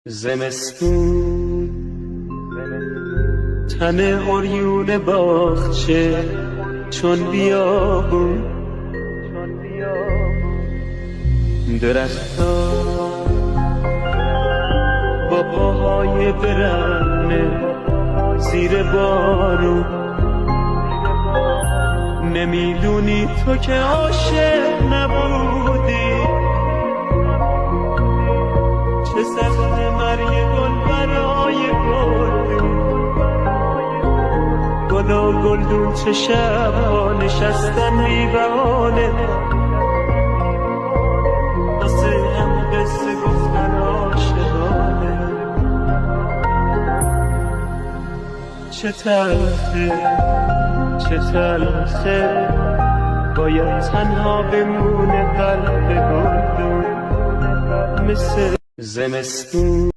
زمستون تن عریون باغچه چون بیابون درختا با پاهای برهنه زیر بارون نمیدونی تو که عاشق نبودی چه سخت مرگ گل برای گلدون گلدون چه شبها نشستن بی بهانه واسه هم قصه گفتن عاشقانه چه تلخه باید تنها بمونه قلب گلدون مثل زمستون